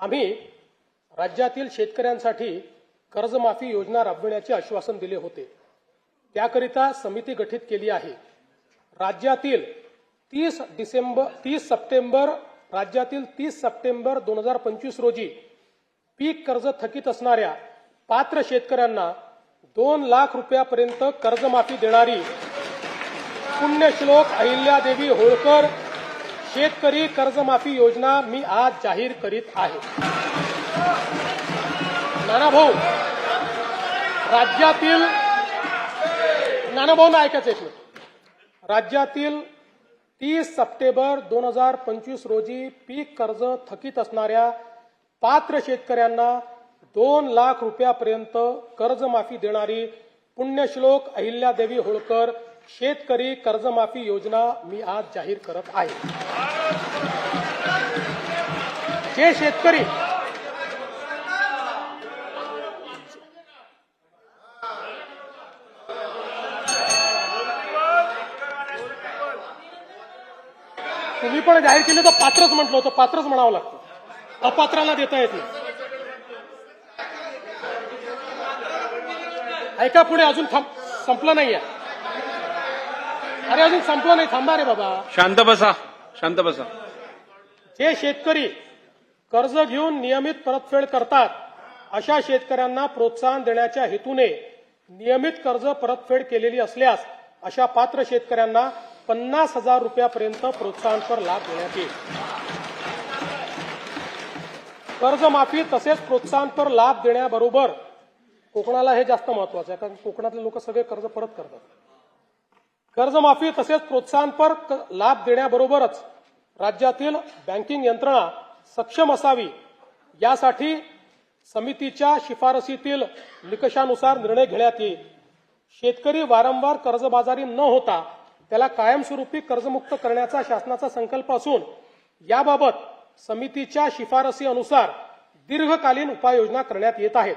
आम्ही राज्यातील शेतकऱ्यांसाठी कर्जमाफी योजना राबविण्याचे आश्वासन दिले होते। त्याकरिता समिती गठीत केली आहे। राज्यातील 30 सप्टेंबर 2025 रोजी पीक कर्ज थकीत असणाऱ्या पात्र शेतकऱ्यांना 2 लाख रुपयापर्यंत कर्जमाफी देणारी पुण्यश्लोक अहिल्यादेवी होळकर शेतकरी कर्जमाफी योजना मी आज जाहीर करीत आहे। नानाभाऊ, ऐकायचं एक मिनिट। राज्यातील 30 सप्टेंबर 2025 रोजी पीक कर्ज थकीत असणाऱ्या पात्र शेतकऱ्यांना 2 लाख रुपयापर्यंत कर्जमाफी देणारी पुण्यश्लोक अहिल्यादेवी होळकर शेतकरी कर्जमाफी योजना मी आज जाहीर करत आहे। जे शेतकरी तुम्ही पण जाहीर केले तर पात्रच म्हटलं होतं, पात्रच म्हणावं लागतं, अपात्राला देता येत नाही। ऐका पुढे, अजून संपलं नाहीये। अरे अजून संपलं नाही, थांबा रे बाबा, शांत बसा, शांत बसा। जे शेतकरी कर्ज घेऊन नियमित परतफेड करतात अशा शेतकऱ्यांना प्रोत्साहन देण्याच्या हेतूने नियमित कर्ज परतफेड केलेली असल्यास अशा पात्र शेतकऱ्यांना 50,000 रुपयापर्यंत प्रोत्साहनपर लाभ देण्यात येईल। कर्जमाफी तसेच प्रोत्साहनपर लाभ देण्याबरोबर कोकणाला हे जास्त महत्वाचं आहे, कारण कोकणातले लोक सगळे कर्ज परत करतात। कर्जमाफी तसेच प्रोत्साहनपर लाभ देण्याबरोबरच राज्यातील बँकिंग यंत्रणा सक्षम असावी यासाठी समितीच्या शिफारसीतील निकषानुसार निर्णय घेण्यात येईल। शेतकरी वारंवार कर्जबाजारी न होता त्याला कायमस्वरूपी कर्जमुक्त करण्याचा शासनाचा संकल्प असून याबाबत समितीच्या शिफारसी अनुसार दीर्घकालीन उपाययोजना करण्यात येत आहेत।